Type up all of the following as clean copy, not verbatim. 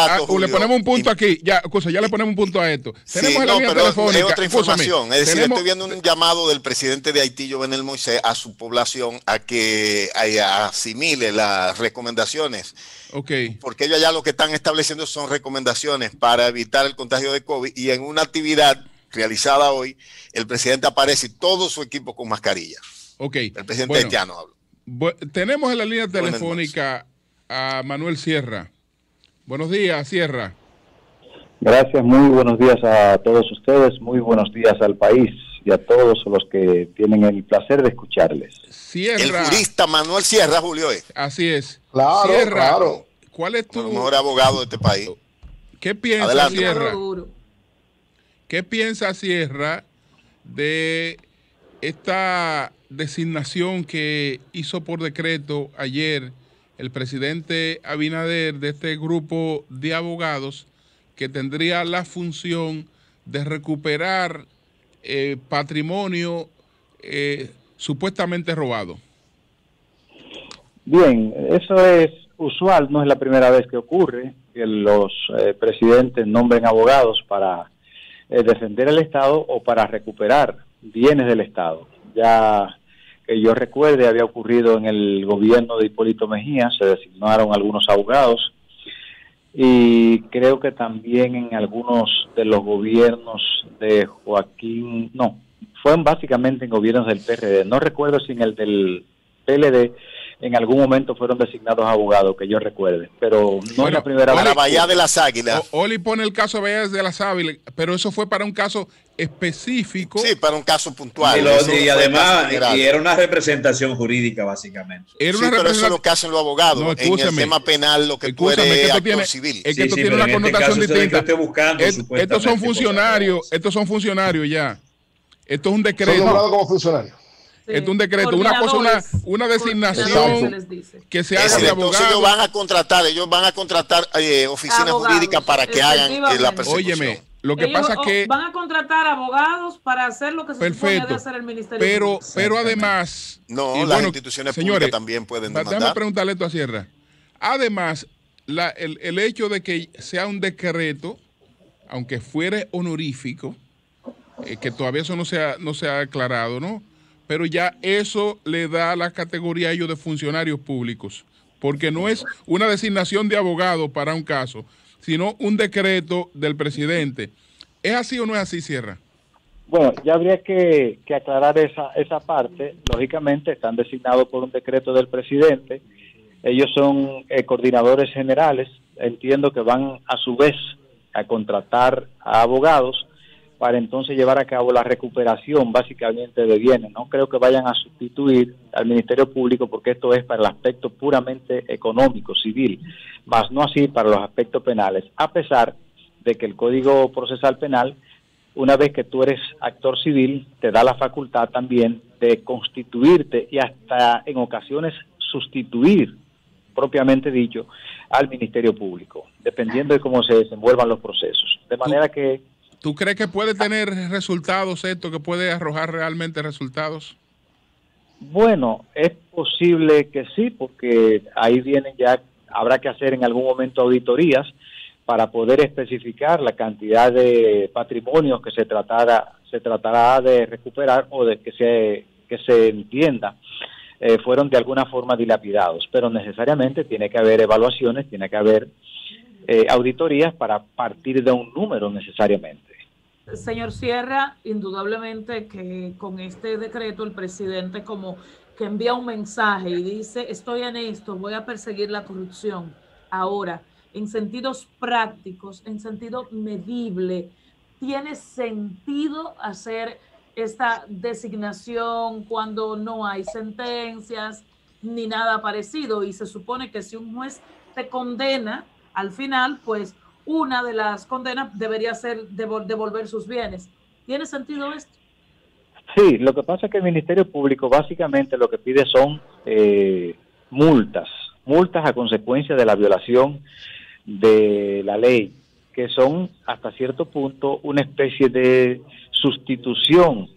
dato, Julio, le ponemos un punto aquí, ya le ponemos un punto a esto. Sí, Tenemos no, pero telefónica. es otra información. Es decir, tenemos... estoy viendo un llamado del presidente de Haití, Jovenel Moisés, a su población a que asimile las recomendaciones. Okay. Porque ellos ya lo que están estableciendo son recomendaciones para evitar el contagio de COVID, y en una actividad realizada hoy, el presidente aparece y todo su equipo con mascarilla. Okay. El presidente haitiano habla. Tenemos en la línea telefónica a Manuel Sierra. Buenos días, Sierra. Gracias, muy buenos días a todos ustedes, muy buenos días al país y a todos los que tienen el placer de escucharles. Sierra. El jurista Manuel Sierra, Julio. Así es. Claro, Sierra, claro. ¿cuál es tu... el mejor abogado de este país? ¿Qué piensa Adelante. Sierra? ¿Qué piensa Sierra de esta designación que hizo por decreto ayer el presidente Abinader de este grupo de abogados que tendría la función de recuperar patrimonio supuestamente robado? Bien, eso es usual, no es la primera vez que ocurre que los presidentes nombren abogados para defender el Estado o para recuperar bienes del Estado. Ya que yo recuerde, había ocurrido en el gobierno de Hipólito Mejía, se designaron algunos abogados, y creo que también en algunos de los gobiernos de Joaquín, no, fueron básicamente en gobiernos del PRD, no recuerdo si en el del PLD en algún momento fueron designados abogados, que yo recuerde, pero no es la primera vez. Para Bahía de las Águilas. Oli pone el caso de Bahía de las Águilas, pero eso fue para un caso específico. Sí, para un caso puntual. Y además, y era una representación jurídica, básicamente. Era una pero eso es lo que hacen los abogados. No, en el tema penal, lo que tú eres actor civil. Es que esto tiene una connotación distinta. Estos son funcionarios, ya. Esto es un decreto. Son nombrados como funcionarios. Esto es un decreto, una designación que se haga de abogados. Entonces ellos van a contratar oficinas abogados, jurídicas para que hagan la persecución. Óyeme, lo que pasa es que van a contratar abogados para hacer lo que se supone de hacer el Ministerio. Pero además, las instituciones públicas también pueden demandar. Déjame preguntarle esto a Sierra. Además, el hecho de que sea un decreto, aunque fuere honorífico, que todavía eso no se ha aclarado, ¿no? Pero ya eso le da la categoría a ellos de funcionarios públicos, porque no es una designación de abogado para un caso, sino un decreto del presidente. ¿Es así o no es así, Sierra? Bueno, ya habría que aclarar esa parte. Lógicamente están designados por un decreto del presidente. Ellos son coordinadores generales. Entiendo que van a su vez a contratar a abogados para entonces llevar a cabo la recuperación básicamente de bienes. No creo que vayan a sustituir al Ministerio Público, porque esto es para el aspecto puramente económico, civil, más no así para los aspectos penales, a pesar de que el Código Procesal Penal, una vez que tú eres actor civil, te da la facultad también de constituirte y hasta en ocasiones sustituir, propiamente dicho, al Ministerio Público, dependiendo de cómo se desenvuelvan los procesos. De manera que... ¿Tú crees que puede tener resultados esto, que puede arrojar realmente resultados? Bueno, es posible que sí, porque ahí vienen ya, habrá que hacer en algún momento auditorías para poder especificar la cantidad de patrimonios que se tratará de recuperar o de que se entienda fueron de alguna forma dilapidados, pero necesariamente tiene que haber evaluaciones, tiene que haber auditorías para partir de un número necesariamente. Señor Sierra, indudablemente que con este decreto el presidente como que envía un mensaje y dice, estoy en esto, voy a perseguir la corrupción. Ahora, en sentidos prácticos, en sentido medible, ¿tiene sentido hacer esta designación cuando no hay sentencias ni nada parecido? Y se supone que si un juez te condena, al final, pues una de las condenas debería ser devolver sus bienes. ¿Tiene sentido esto? Sí, lo que pasa es que el Ministerio Público básicamente lo que pide son multas a consecuencia de la violación de la ley, que son hasta cierto punto una especie de sustitución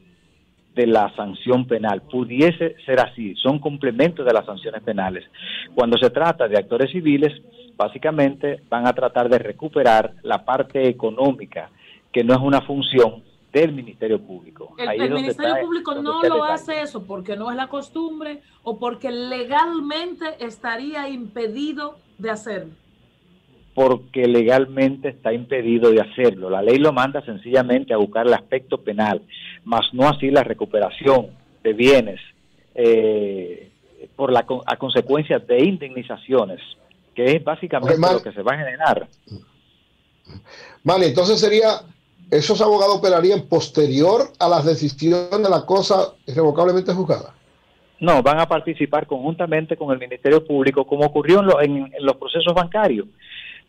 de la sanción penal. Pudiese ser así, son complementos de las sanciones penales. Cuando se trata de actores civiles, básicamente van a tratar de recuperar la parte económica, que no es una función del Ministerio Público. El Ministerio Público no lo hace eso porque no es la costumbre o porque legalmente estaría impedido de hacerlo. Porque legalmente está impedido de hacerlo. La ley lo manda sencillamente a buscar el aspecto penal, más no así la recuperación de bienes a consecuencia de indemnizaciones, que es básicamente lo que se va a generar. Vale, entonces esos abogados operarían posterior a las decisiones de la cosa irrevocablemente juzgada. No, van a participar conjuntamente con el Ministerio Público, como ocurrió en los procesos bancarios,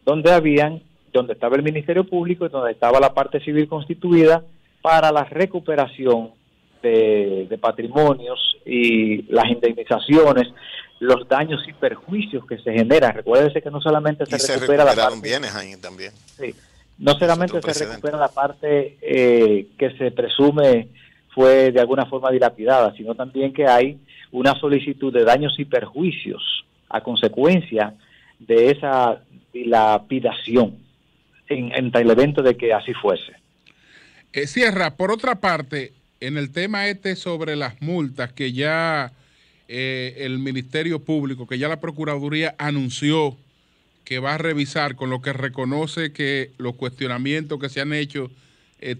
donde estaba el Ministerio Público y donde estaba la parte civil constituida para la recuperación de patrimonios y las indemnizaciones, los daños y perjuicios que se generan. Recuérdese que no solamente se recupera la parte... bienes ahí también. Sí, no solamente se recupera la parte que se presume fue de alguna forma dilapidada, sino también que hay una solicitud de daños y perjuicios a consecuencia de esa dilapidación en el evento de que así fuese. Sierra, por otra parte, en el tema sobre las multas que ya el Ministerio Público, que ya la Procuraduría anunció que va a revisar, con lo que reconoce que los cuestionamientos que se han hecho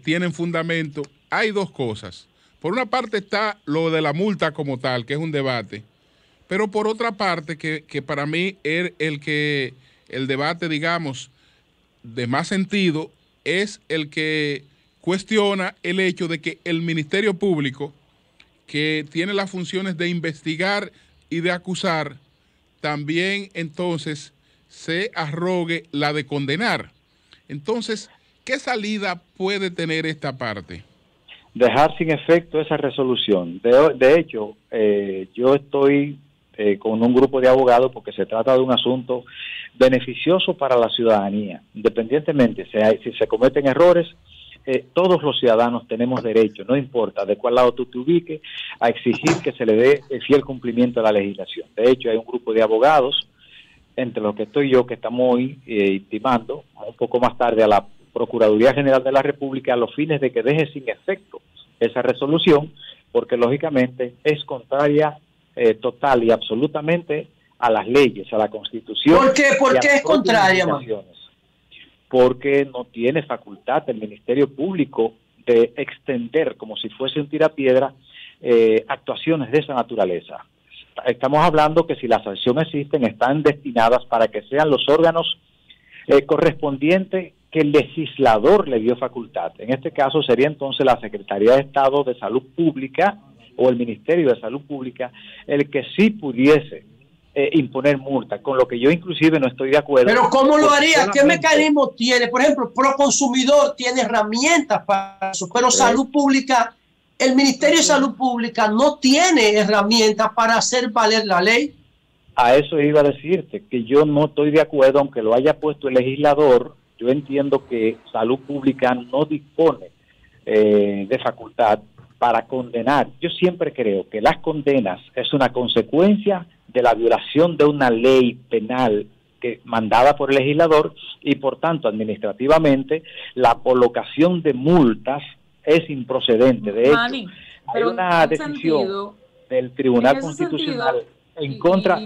tienen fundamento, hay dos cosas. Por una parte está lo de la multa como tal, que es un debate, pero por otra parte, que para mí el debate, digamos, de más sentido, es el que cuestiona el hecho de que el Ministerio Público, que tiene las funciones de investigar y de acusar, también entonces se arrogue la de condenar. Entonces, ¿qué salida puede tener esta parte? Dejar sin efecto esa resolución. De hecho, yo estoy con un grupo de abogados porque se trata de un asunto beneficioso para la ciudadanía. Independientemente si se cometen errores, todos los ciudadanos tenemos derecho, no importa de cuál lado tú te ubiques, a exigir que se le dé el fiel cumplimiento a la legislación. De hecho, hay un grupo de abogados, entre los que estoy yo, que estamos hoy intimando un poco más tarde a la Procuraduría General de la República a los fines de que deje sin efecto esa resolución, porque lógicamente es contraria total y absolutamente a las leyes, a la Constitución. ¿Por qué? ¿Por qué es contraria, man? Porque no tiene facultad el Ministerio Público de extender, como si fuese un tirapiedra, actuaciones de esa naturaleza. Estamos hablando que si las sanciones existen, están destinadas para que sean los órganos correspondientes que el legislador le dio facultad. En este caso sería entonces la Secretaría de Estado de Salud Pública o el Ministerio de Salud Pública el que sí pudiese imponer multa, con lo que yo inclusive no estoy de acuerdo. Pero ¿cómo lo haría? ¿Qué mecanismo tiene? Por ejemplo, Proconsumidor tiene herramientas para eso, pero Salud Pública, el Ministerio de Salud Pública no tiene herramientas para hacer valer la ley. A eso iba a decirte, que yo no estoy de acuerdo, aunque lo haya puesto el legislador. Yo entiendo que Salud Pública no dispone de facultad para condenar. Yo siempre creo que las condenas es una consecuencia de la violación de una ley penal mandada por el legislador y por tanto administrativamente la colocación de multas es improcedente. De hecho, hay una decisión del Tribunal Constitucional en contra.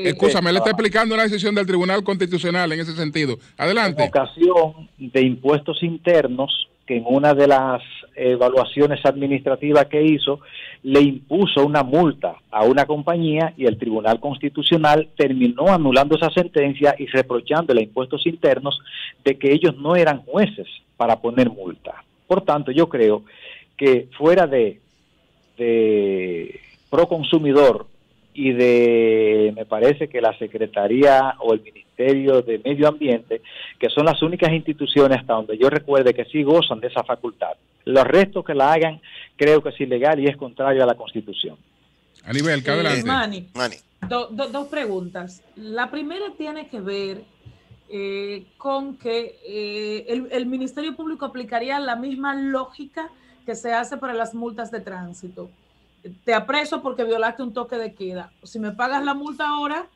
Escúchame, le está explicando una decisión del Tribunal Constitucional en ese sentido. Adelante. En ocasión de impuestos internos, que en una de las evaluaciones administrativas que hizo, le impuso una multa a una compañía y el Tribunal Constitucional terminó anulando esa sentencia y reprochándole a impuestos internos de que ellos no eran jueces para poner multa. Por tanto, yo creo que fuera de Proconsumidor y me parece que la Secretaría o el Ministerio de Medio Ambiente, que son las únicas instituciones hasta donde yo recuerde que sí gozan de esa facultad. Los restos que la hagan, creo que es ilegal y es contrario a la Constitución. Aníbal, adelante. Manny. Dos preguntas. La primera tiene que ver con que el Ministerio Público aplicaría la misma lógica que se hace para las multas de tránsito. Te apreso porque violaste un toque de queda. Si me pagas la multa ahora,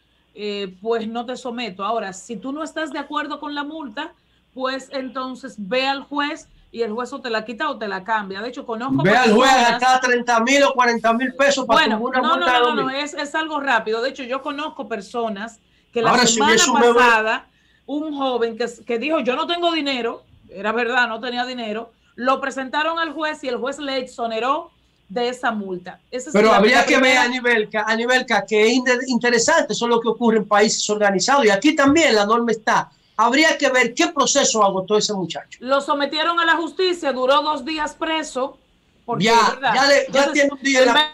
pues no te someto. Ahora, si tú no estás de acuerdo con la multa, pues entonces ve al juez y el juez o te la quita o te la cambia. De hecho, conozco ve al juez hasta 30,000 o 40,000 pesos para bueno, una multa. No, es algo rápido. De hecho, yo conozco personas que la semana pasada, un joven que dijo, yo no tengo dinero, era verdad, no tenía dinero, lo presentaron al juez y el juez le exoneró de esa multa. Pero habría que ver a nivel que es interesante, eso es lo que ocurre en países organizados y aquí también la norma está. Habría que ver qué proceso agotó ese muchacho. Lo sometieron a la justicia, duró 2 días preso. Porque, ya tiene un día.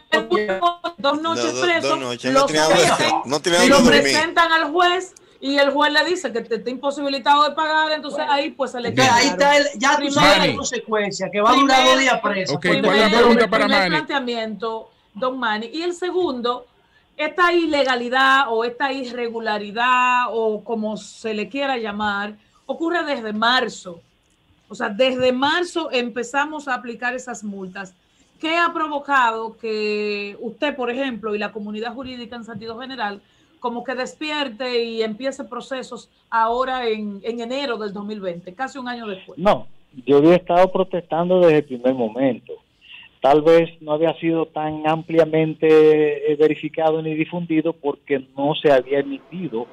2 noches preso. 2 noches, lo presentan al juez y el juez le dice que te está imposibilitado de pagar, entonces ahí pues se le queda. Ahí está ya tú sabes la consecuencia, que va a durar 2 días preso. Okay, ¿cuál es la pregunta para Manny? Planteamiento, don Manny. Y el segundo, esta ilegalidad o esta irregularidad o como se le quiera llamar, ocurre desde marzo. O sea, desde marzo empezamos a aplicar esas multas. ¿Qué ha provocado que usted, por ejemplo, y la comunidad jurídica en sentido general, como que despierte y empiece procesos ahora en enero del 2020, casi un año después? No, yo había estado protestando desde el primer momento. Tal vez no había sido tan ampliamente verificado ni difundido porque no se había emitido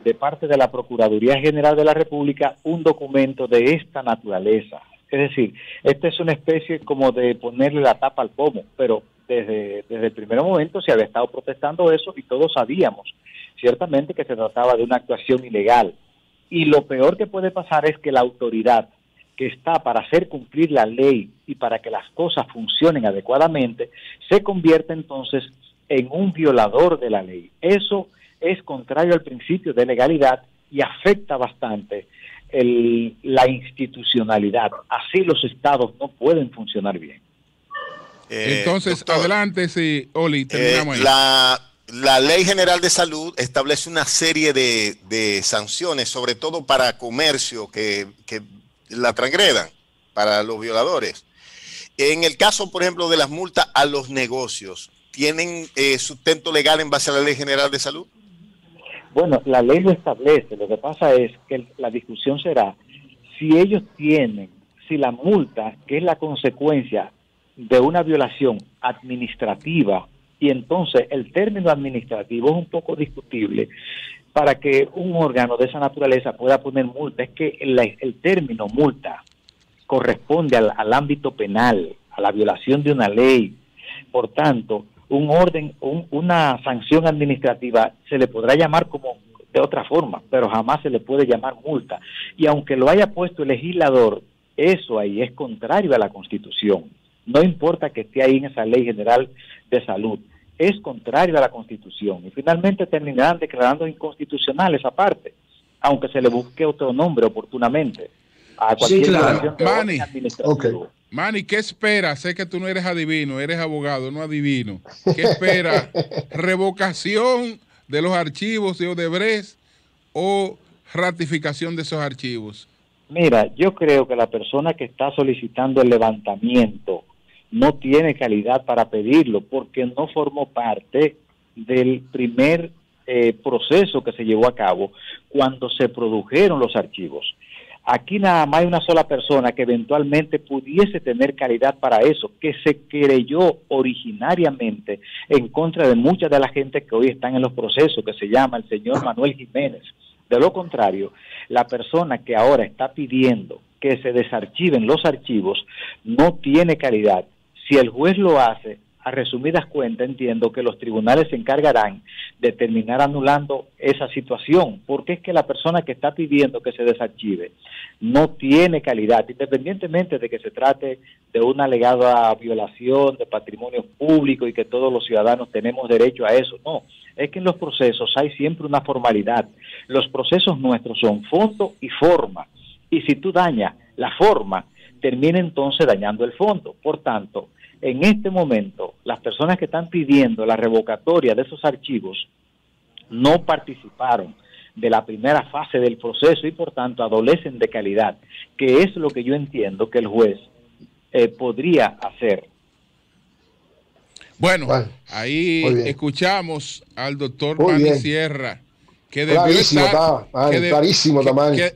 de parte de la Procuraduría General de la República un documento de esta naturaleza. Es decir, esta es una especie como de ponerle la tapa al pomo, pero desde el primer momento se había estado protestando eso y todos sabíamos ciertamente que se trataba de una actuación ilegal. Y lo peor que puede pasar es que la autoridad que está para hacer cumplir la ley y para que las cosas funcionen adecuadamente, se convierta entonces en un violador de la ley. Eso es contrario al principio de legalidad y afecta bastante la institucionalidad. Así los estados no pueden funcionar bien. Entonces, doctor, adelante, sí, Oli, terminamos ahí. La Ley General de Salud establece una serie de sanciones, sobre todo para comercio que la transgredan, para los violadores. En el caso, por ejemplo, de las multas a los negocios, ¿tienen sustento legal en base a la Ley General de Salud? Bueno, la ley lo establece. Lo que pasa es que la discusión será si ellos tienen, si la multa, que es la consecuencia de una violación administrativa, y entonces el término administrativo es un poco discutible para que un órgano de esa naturaleza pueda poner multa. Es que el término multa corresponde al ámbito penal, a la violación de una ley. Por tanto, una sanción administrativa se le podrá llamar como de otra forma, pero jamás se le puede llamar multa. Y aunque lo haya puesto el legislador, eso ahí es contrario a la Constitución. No importa que esté ahí en esa Ley General de Salud, es contrario a la Constitución. Y finalmente terminarán declarando inconstitucional esa parte, aunque se le busque otro nombre oportunamente a cualquier violación de orden administrativo. Okay. Manny, ¿qué esperas? Sé que tú no eres adivino, eres abogado, no adivino. ¿Qué esperas? ¿Revocación de los archivos de Odebrecht o ratificación de esos archivos? Mira, yo creo que la persona que está solicitando el levantamiento no tiene calidad para pedirlo porque no formó parte del primer proceso que se llevó a cabo cuando se produjeron los archivos. Aquí nada más hay una sola persona que eventualmente pudiese tener calidad para eso, que se creyó originariamente en contra de mucha de la gente que hoy están en los procesos, que se llama el señor Manuel Jiménez. De lo contrario, la persona que ahora está pidiendo que se desarchiven los archivos no tiene calidad. Si el juez lo hace, a resumidas cuentas, entiendo que los tribunales se encargarán de terminar anulando esa situación, porque es que la persona que está pidiendo que se desarchive no tiene calidad, independientemente de que se trate de una alegada violación de patrimonio público y que todos los ciudadanos tenemos derecho a eso. No, es que en los procesos hay siempre una formalidad. Los procesos nuestros son fondo y forma, y si tú dañas la forma, termina entonces dañando el fondo. Por tanto, en este momento, las personas que están pidiendo la revocatoria de esos archivos no participaron de la primera fase del proceso y por tanto adolecen de calidad, que es lo que yo entiendo que el juez podría hacer. Bueno, ahí escuchamos al doctor Muy Manny bien. Sierra, que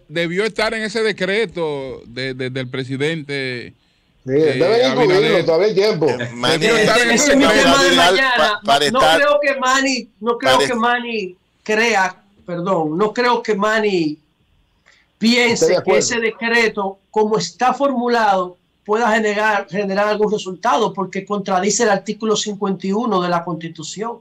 debió estar en ese decreto del presidente. Deben incluirlo, todavía hay tiempo. Ese es mi tema de mañana. No creo que Manny piense que ese decreto, como está formulado, pueda generar algún resultado, porque contradice el artículo 51 de la Constitución.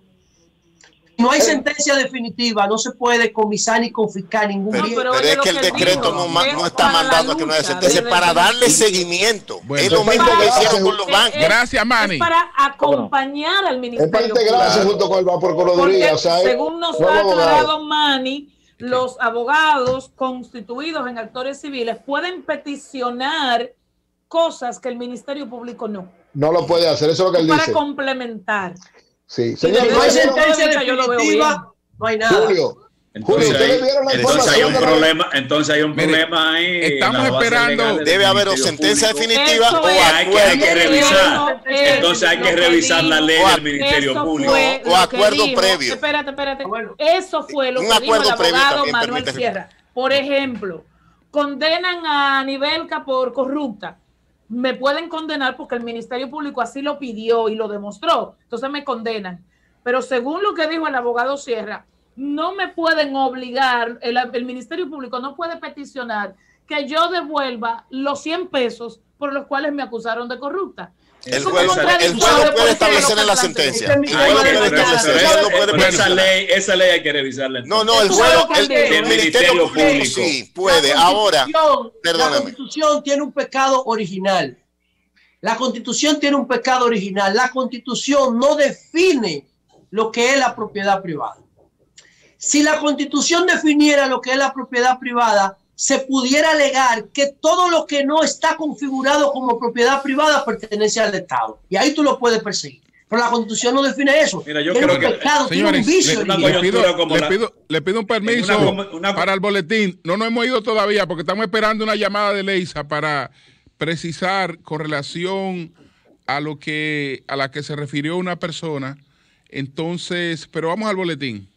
No hay sentencia definitiva, no se puede comisar ni confiscar ningún bien. Pero es que el decreto no está mandando a que no haya sentencia, es para darle seguimiento. Es lo mismo que hicieron con los bancos. Gracias, Manny. Es para acompañar al Ministerio. Es para integrarse junto con el Vaporcoloduría. Según nos ha aclarado Manny, los abogados constituidos en actores civiles pueden peticionar cosas que el Ministerio Público no. No lo puede hacer, eso es lo que él dice. Para complementar. Sí. Si no hay sentencia definitiva, no hay nada. Entonces hay un problema ahí. Estamos esperando. Debe haber o sentencia definitiva o hay que revisar. Entonces hay que revisar la ley del Ministerio Público. O acuerdo previo. Espérate. Eso fue lo que dijo el abogado Manuel Sierra. Por ejemplo, condenan a Nivelca por corrupta. Me pueden condenar porque el Ministerio Público así lo pidió y lo demostró. Entonces me condenan. Pero según lo que dijo el abogado Sierra, no me pueden obligar, el Ministerio Público no puede peticionar que yo devuelva los 100 pesos por los cuales me acusaron de corrupta. El juez lo puede establecer en la sentencia. Esa ley hay que revisarla. No, el Ministerio Público sí puede. Ahora, la Constitución tiene un pecado original. La Constitución no define lo que es la propiedad privada. Si la Constitución definiera lo que es la propiedad privada, se pudiera alegar que todo lo que no está configurado como propiedad privada pertenece al Estado. Y ahí tú lo puedes perseguir. Pero la Constitución no define eso. Mira, yo creo que, señores, le pido un permiso para el boletín. No nos hemos ido todavía porque estamos esperando una llamada de Leisa para precisar con relación a la que se refirió una persona. Entonces, pero vamos al boletín.